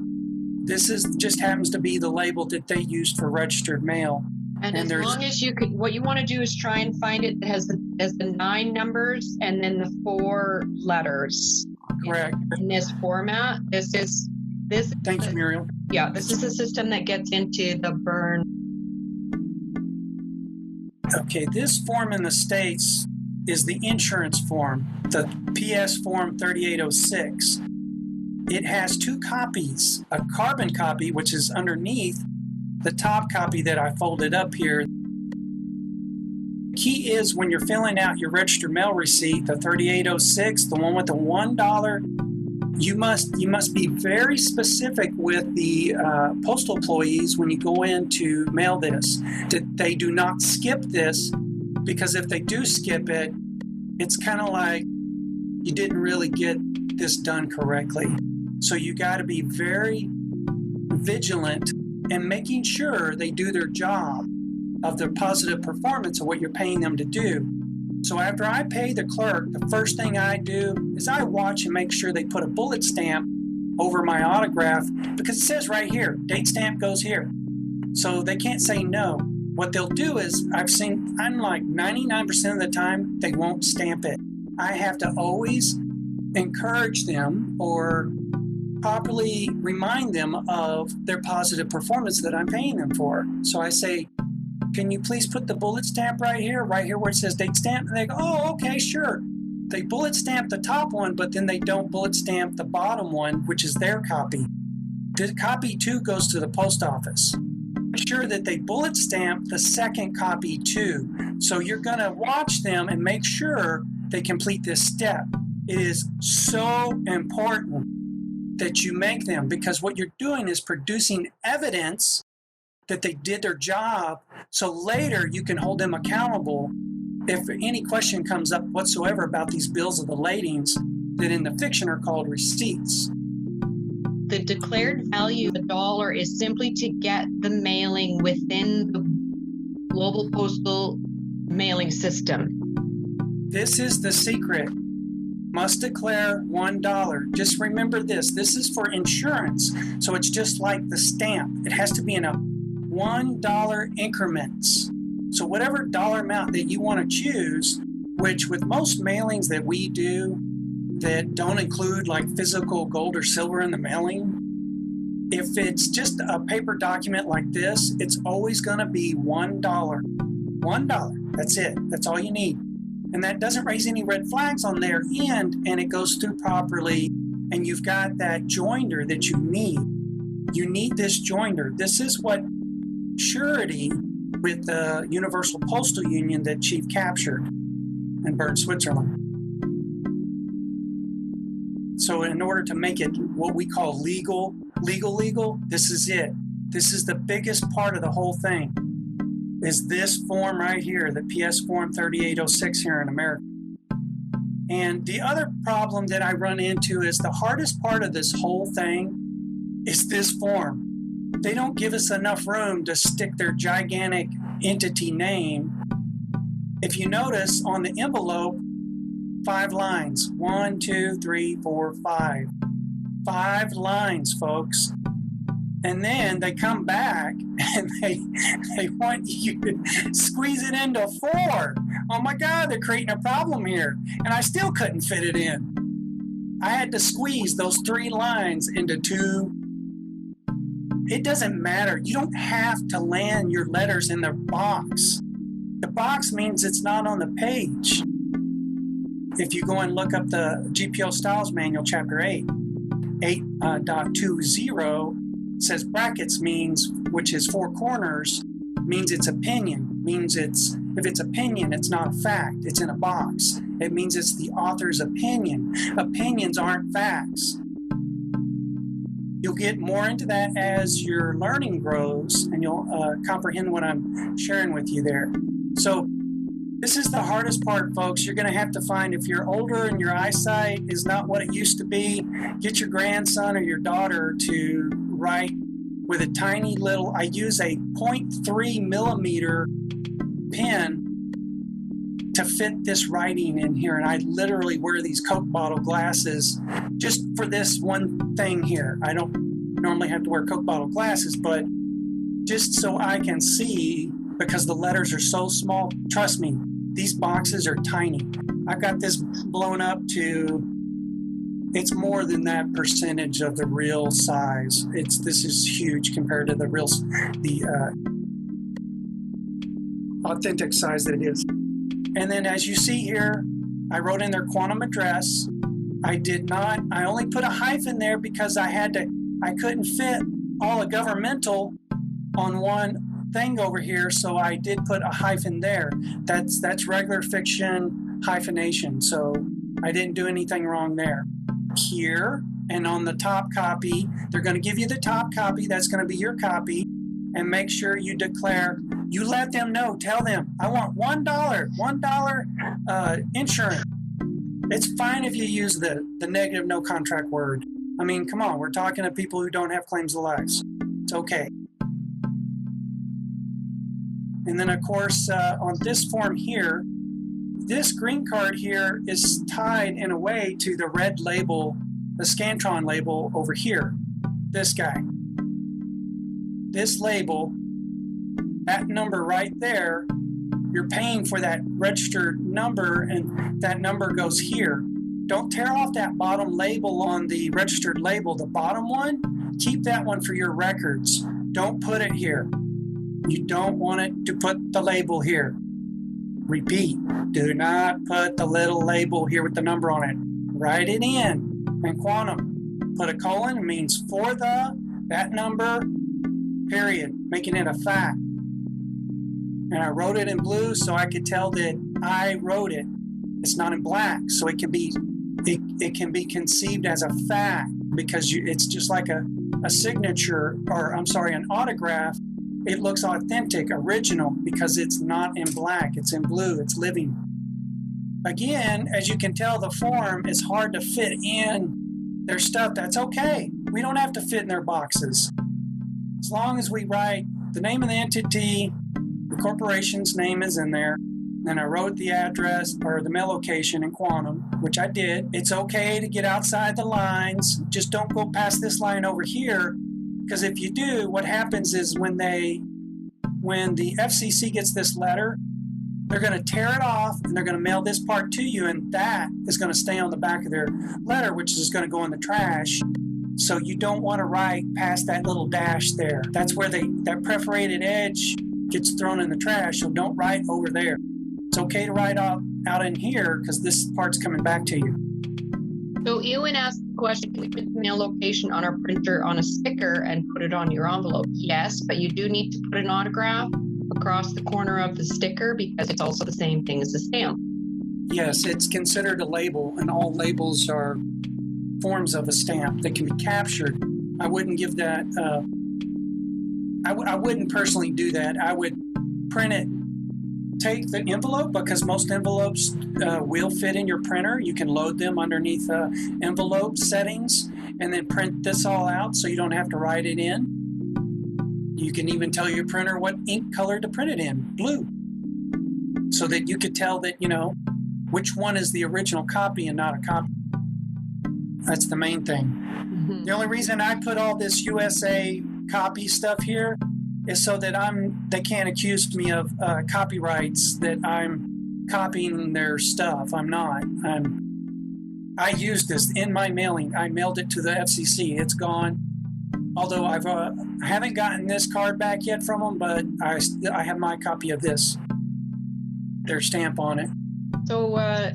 This just happens to be the label that they used for registered mail. And as long as you could, what you want to do is try and find it that has the 9 numbers and then the 4 letters. Correct. In this format, this. Thank you, Muriel. Yeah, this is a system that gets into the burn. Okay, this form in the States is the insurance form, the PS form 3806. It has 2 copies, a carbon copy, which is underneath the top copy that I folded up here. Key is when you're filling out your registered mail receipt, the 3806, the one with the $1, you must be very specific with the postal employees when you go in to mail this, that they do not skip this, because if they do skip it, it's kind of like you didn't really get this done correctly. So you got to be very vigilant in making sure they do their job of their positive performance of what you're paying them to do. So after I pay the clerk, the first thing I do is I watch and make sure they put a bullet stamp over my autograph, because it says right here, date stamp goes here. So they can't say no. What they'll do is, I'm like 99% of the time, they won't stamp it. I have to always encourage them or properly remind them of their positive performance that I'm paying them for. So I say, can you please put the bullet stamp right here where it says date stamp? And they go, oh, okay, sure. They bullet stamp the top one, but then they don't bullet stamp the bottom one, which is their copy. Copy 2 goes to the post office. Make sure that they bullet stamp the second copy too. So you're going to watch them and make sure they complete this step. It is so important that you make them, because what you're doing is producing evidence that they did their job, so later you can hold them accountable if any question comes up whatsoever about these bills of the ladings that in the fiction are called receipts. The declared value of the dollar is simply to get the mailing within the global postal mailing system. This is the secret. Must declare $1. Just remember this. This is for insurance. So it's just like the stamp. It has to be in a $1 increments. So whatever dollar amount that you want to choose, which with most mailings that we do that don't include like physical gold or silver in the mailing, if it's just a paper document like this, it's always going to be $1. $1. That's it. That's all you need. And that doesn't raise any red flags on their end, and it goes through properly, and you've got that joinder that you need. You need this joinder. This is what surety with the Universal Postal Union that Chief captured and burned Switzerland. So in order to make it what we call legal, this is it. This is the biggest part of the whole thing. Is this form right here, the PS Form 3806 here in America. And the other problem that I run into is the hardest part of this whole thing is this form. They don't give us enough room to stick their gigantic entity name. If you notice on the envelope, 5 lines. 1, 2, 3, 4, 5. 5 lines, folks. And then they come back and they want you to squeeze it into 4. Oh my God, they're creating a problem here. And I still couldn't fit it in. I had to squeeze those 3 lines into 2. It doesn't matter. You don't have to land your letters in the box. The box means it's not on the page. If you go and look up the GPO Styles Manual, Chapter 8, 8.20, says brackets means, which is 4 corners, means it's opinion, means it's, if it's opinion, it's not a fact, it's in a box. It means it's the author's opinion. Opinions aren't facts. You'll get more into that as your learning grows, and you'll comprehend what I'm sharing with you there. So this is the hardest part, folks. You're going to have to find, if you're older and your eyesight is not what it used to be, get your grandson or your daughter to write with a tiny little, I use a 0.3 millimeter pen to fit this writing in here. And I literally wear these Coke bottle glasses just for this one thing here. I don't normally have to wear Coke bottle glasses, but just so I can see, because the letters are so small. Trust me, these boxes are tiny. I've got this blown up to, it's more than that percentage of the real size. This is huge compared to the authentic size that it is. And then as you see here, I wrote in their quantum address. I only put a hyphen there because I couldn't fit all the governmental on one thing over here, so I did put a hyphen there. That's regular fiction hyphenation, so I didn't do anything wrong there. Here, and on the top copy, they're going to give you the top copy. That's going to be your copy, and make sure you declare. You let them know. Tell them, I want $1 insurance. It's fine if you use the negative no contract word. I mean, come on, we're talking to people who don't have claims of lives. It's okay. And then, of course, on this form here, this green card here is tied in a way to the red label, the Scantron label over here. This guy. This label, that number right there, you're paying for that registered number, and that number goes here. Don't tear off that bottom label on the registered label. The bottom one, keep that one for your records. Don't put it here. You don't want it to put the label here. Repeat, do not put the little label here with the number on it. Write it in. And quantum, put a colon, it means for the, That number, period, making it a fact. And I wrote it in blue so I could tell that I wrote it. It's not in black, so it can be conceived as a fact because it's just like a signature, or I'm sorry, an autograph. It looks authentic, original, because it's not in black, it's in blue, it's living. Again, as you can tell, the form is hard to fit in their stuff. That's okay. We don't have to fit in their boxes. As long as we write the name of the entity, the corporation's name is in there, and I wrote the address or the mail location in Quantum, which I did. It's okay to get outside the lines. Just don't go past this line over here, because if you do, what happens is when the FCC gets this letter, they're going to tear it off and they're going to mail this part to you, and that is going to stay on the back of their letter, which is going to go in the trash. So you don't want to write past that little dash there. That's where that perforated edge gets thrown in the trash, so don't write over there. It's okay to write out in here because this part's coming back to you. So Ewan asked the question, can we print the mail location on our printer on a sticker and put it on your envelope? Yes, but you do need to put an autograph across the corner of the sticker because it's also the same thing as a stamp. Yes, it's considered a label, and all labels are forms of a stamp that can be captured. I wouldn't give that, I wouldn't personally do that. I would print it, take the envelope, because most envelopes will fit in your printer. You can load them underneath envelope settings and then print this all out so you don't have to write it in. You can even tell your printer what ink color to print it in, blue, so that you could tell that, which one is the original copy and not a copy. That's the main thing. Mm-hmm. The only reason I put all this USA copy stuff here is so that they can't accuse me of copyrights, that I'm copying their stuff. I'm not. I used this in my mailing. I mailed it to the FCC. It's gone. Although I haven't gotten this card back yet from them, but I have my copy of this, their stamp on it. So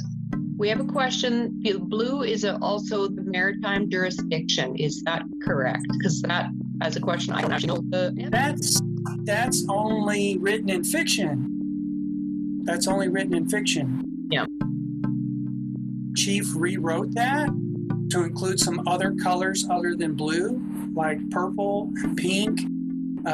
we have a question. Blue is also the maritime jurisdiction. Is that correct? Because that, as a question, I don't actually know the answer. That's only written in fiction. That's only written in fiction. Yeah. Chief rewrote that to include some other colors other than blue, like purple, pink.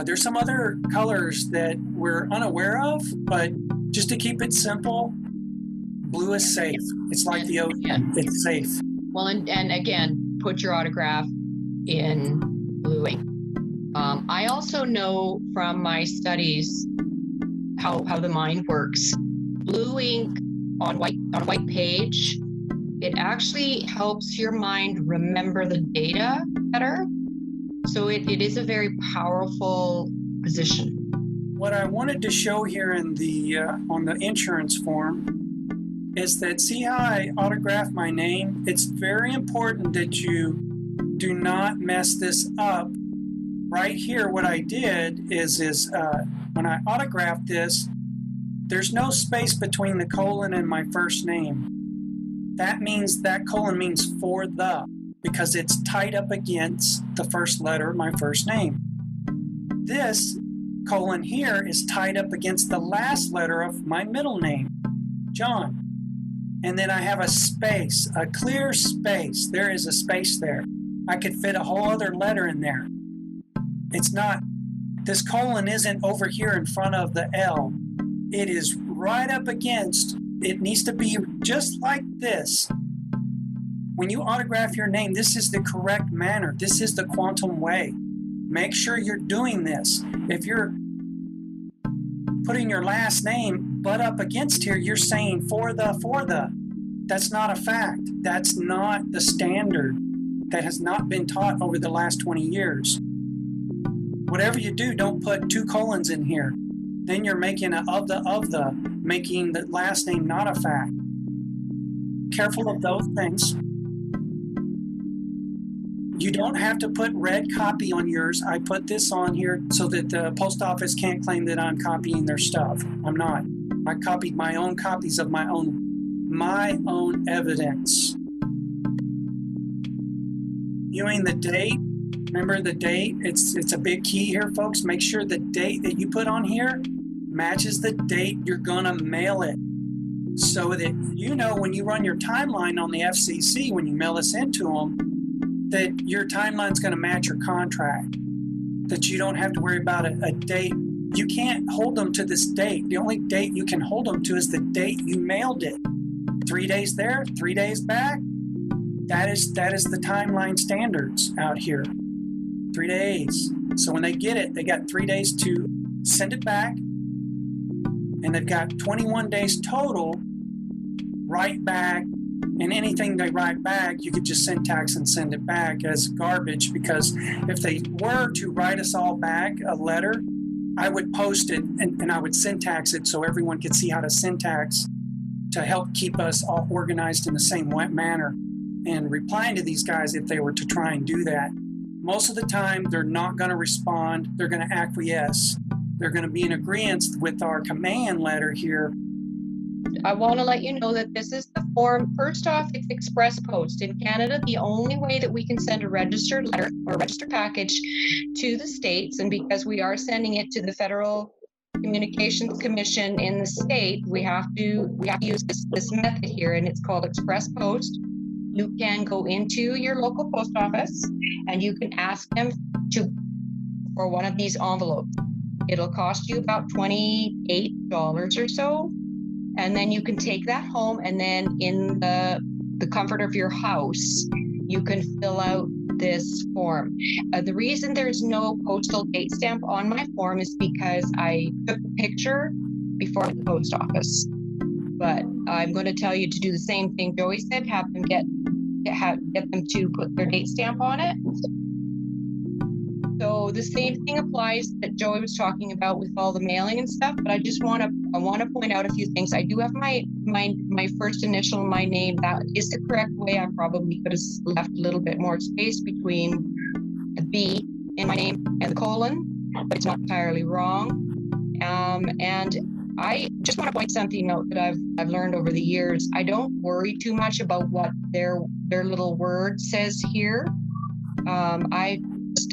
There's some other colors that we're unaware of, but just to keep it simple, blue is safe. It's like the ocean. Yeah. It's safe. Well, and again, put your autograph in blue ink. I also know from my studies how the mind works. Blue ink on a white page, it actually helps your mind remember the data better. So it is a very powerful position. What I wanted to show here in the on the insurance form is that, see how I autograph my name? It's very important that you do not mess this up. Right here, what I did is when I autographed this, there's no space between the colon and my first name. That means that colon means for the, because it's tied up against the first letter of my first name. This colon here is tied up against the last letter of my middle name, John. And then I have a space, a clear space. There is a space there. I could fit a whole other letter in there. It's not, this colon isn't over here in front of the L. It is right up against, it needs to be just like this. When you autograph your name, this is the correct manner. This is the quantum way. Make sure you're doing this. If you're putting your last name butt up against here, you're saying for the. That's not a fact. That's not the standard. That has not been taught over the last 20 years. Whatever you do, don't put two colons in here. Then you're making an of the, making the last name not a fact. Careful of those things. You don't have to put red copy on yours. I put this on here so that the post office can't claim that I'm copying their stuff. I'm not. I copied my own copies of my own evidence. Viewing the date, Remember the date? It's a big key here, folks. Make sure the date that you put on here matches the date you're gonna mail it. So that you know when you run your timeline on the FCC, when you mail this into them, that your timeline's gonna match your contract. That you don't have to worry about a date. You can't hold them to this date. The only date you can hold them to is the date you mailed it. 3 days there, 3 days back. That is the timeline standards out here. 3 days. So when they get it, they got 3 days to send it back, and they've got 21 days total. Write back, and anything they write back, you could just syntax and send it back as garbage, because if they were to write us all back a letter, I would post it and I would syntax it so everyone could see how to syntax to help keep us all organized in the same manner. And replying to these guys, if they were to try and do that, most of the time they're not going to respond. They're going to acquiesce. They're going to be in agreement with our command letter here. I want to let you know that this is the form. First off, it's express post. In Canada, the only way that we can send a registered letter or registered package to the states, and because we are sending it to the Federal Communications Commission in the state, we have to use this method here, and it's called express post. You can go into your local post office and you can ask them for one of these envelopes. It'll cost you about $28 or so. And then you can take that home, and then in the comfort of your house, you can fill out this form. The reason there's no postal date stamp on my form is because I took a picture before the post office. But I'm going to tell you to do the same thing Joey said, have them get them to put their date stamp on it. So the same thing applies that Joey was talking about with all the mailing and stuff, but I want to point out a few things. I do have my first initial, my name. That is the correct way. I probably could have left a little bit more space between the B in my name and the colon, but it's not entirely wrong. And I just want to point something out that I've learned over the years. I don't worry too much about what their little word says here.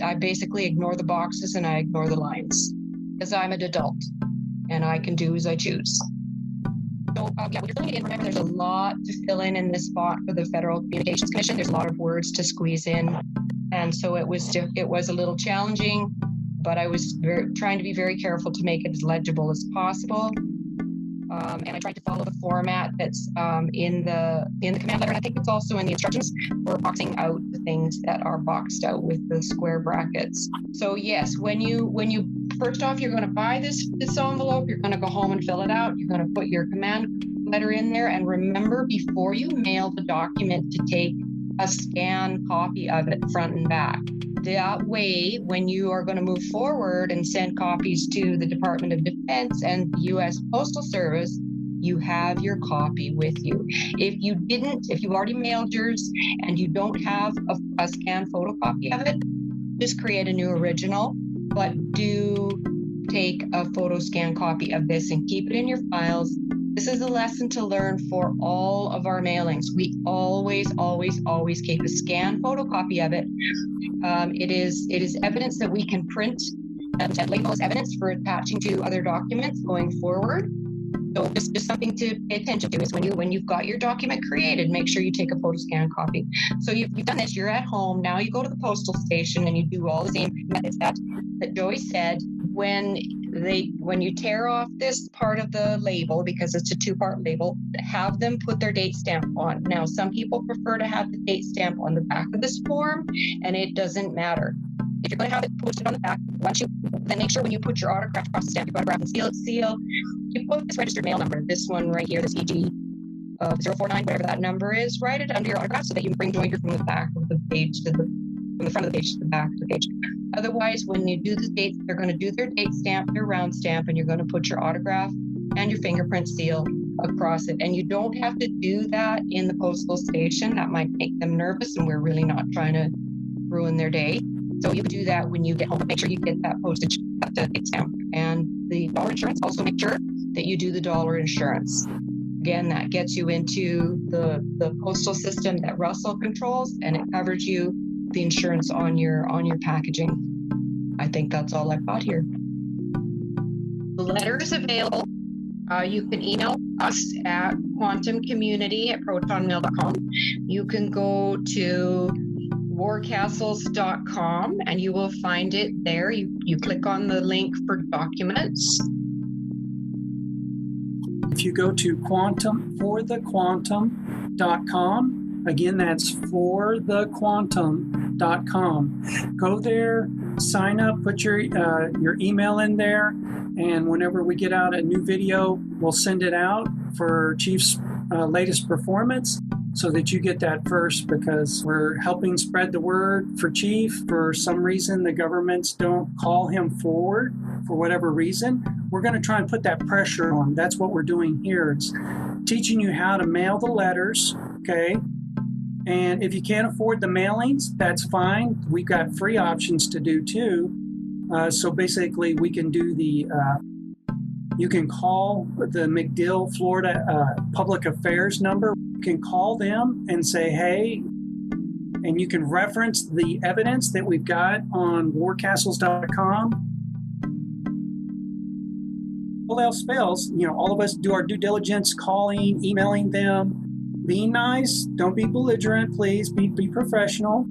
I basically ignore the boxes and I ignore the lines, because I'm an adult and I can do as I choose. So when you're filling it in, remember there's a lot to fill in this spot for the Federal Communications Commission. There's a lot of words to squeeze in, and so it was a little challenging, but I was trying to be very careful to make it as legible as possible. And I tried to follow the format that's in the command letter. And I think it's also in the instructions for boxing out the things that are boxed out with the square brackets. So yes, when you first off, you're going to buy this envelope, you're going to go home and fill it out. You're going to put your command letter in there, and remember before you mail the document to take a scanned copy of it front and back. That way, when you are going to move forward and send copies to the Department of Defense and the U.S. Postal Service, you have your copy with you. If you've already mailed yours and you don't have a scanned photocopy of it, just create a new original, but do take a photo scan copy of this and keep it in your files. This is a lesson to learn for all of our mailings. We always, always, always keep a scanned photocopy of it. It is evidence that we can print and label as evidence for attaching to other documents going forward. So just something to pay attention to is when you've got your document created, make sure you take a photo scan copy. So you've done this, you're at home, now you go to the postal station and you do all the same methods that Joey said. When you tear off this part of the label, because it's a two-part label, have them put their date stamp on. Now, some people prefer to have the date stamp on the back of this form, and it doesn't matter. If you're going to have it posted on the back, then make sure when you put your autograph across the stamp, your autograph and seal, you put this registered mail number, this one right here, this EG 049, whatever that number is, write it under your autograph so that you can bring jointer from the back of the page from the front of the page to the back of the page. Otherwise, when you do the dates, they're going to do their date stamp, their round stamp, and you're going to put your autograph and your fingerprint seal across it. And you don't have to do that in the postal station. That might make them nervous, and we're really not trying to ruin their day. So you can do that when you get home. Make sure you get that postage, that date stamp. And the dollar insurance, also make sure that you do the dollar insurance. Again, that gets you into the postal system that Russell controls, and it covers you the insurance on your packaging. I think that's all I've got here. The letter is available. You can email us at quantumcommunity@protonmail.com. You can go to warcastles.com and you will find it there. You click on the link for documents. If you go to forthequantum.com, again, that's forthequantum.com. Go there, sign up, put your email in there, and whenever we get out a new video, we'll send it out for Chief's latest performance so that you get that first, because we're helping spread the word for Chief. For some reason, the governments don't call him forward for whatever reason. We're going to try and put that pressure on. That's what we're doing here. It's teaching you how to mail the letters, okay? And if you can't afford the mailings, that's fine. We've got free options to do too. So basically, we can do you can call the MacDill, Florida Public Affairs number. You can call them and say, hey, and you can reference the evidence that we've got on warcastles.com. All else fails, all of us do our due diligence, calling, emailing them, being nice. Don't be belligerent, please. Be professional.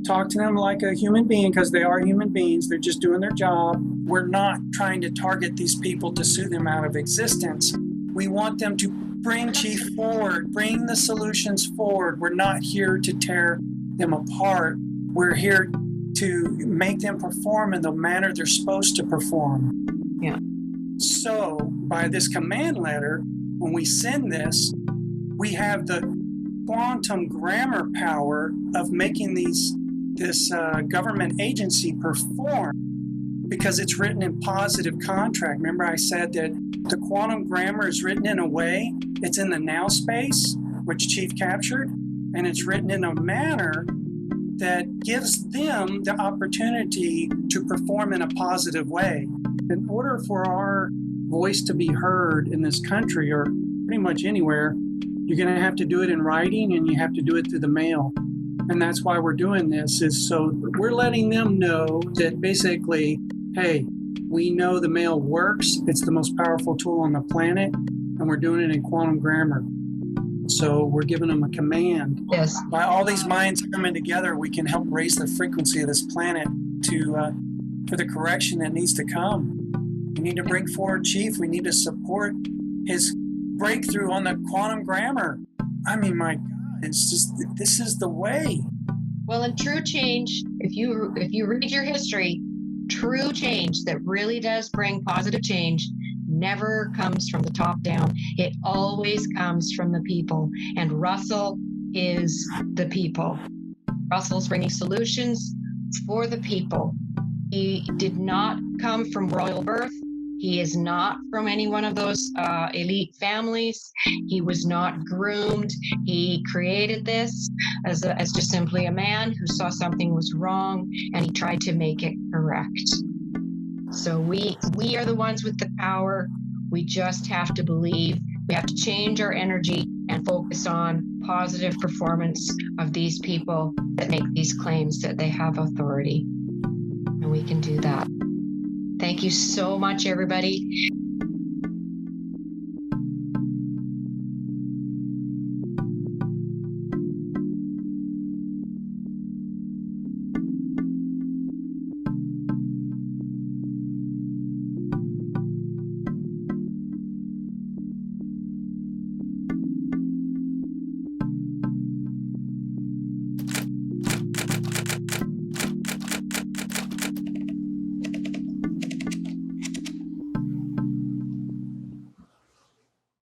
Talk to them like a human being, because they are human beings. They're just doing their job. We're not trying to target these people to sue them out of existence. We want them to bring Chief forward, bring the solutions forward. We're not here to tear them apart. We're here to make them perform in the manner they're supposed to perform. Yeah. So by this command letter, when we send this, we have the quantum grammar power of making this government agency perform, because it's written in positive contract. Remember I said that the quantum grammar is written in a way, it's in the now space, which Chief captured, and it's written in a manner that gives them the opportunity to perform in a positive way. In order for our voice to be heard in this country, or pretty much anywhere, you're going to have to do it in writing, and you have to do it through the mail. And that's why we're doing this, is so we're letting them know that basically, hey, we know the mail works. It's the most powerful tool on the planet, and we're doing it in quantum grammar. So we're giving them a command. Yes. By all these minds coming together, we can help raise the frequency of this planet for the correction that needs to come. We need to bring forward Chief. We need to support his breakthrough on the quantum grammar. I mean, my God, it's just, this is the way. Well, and true change, if you read your history, true change that really does bring positive change never comes from the top down. It always comes from the people. And Russell is the people. Russell's bringing solutions for the people. He did not come from royal birth. He is not from any one of those elite families. He was not groomed. He created this as just simply a man who saw something was wrong, and he tried to make it correct. So we are the ones with the power. We just have to believe. We have to change our energy and focus on positive performance of these people that make these claims that they have authority. And we can do that. Thank you so much, everybody.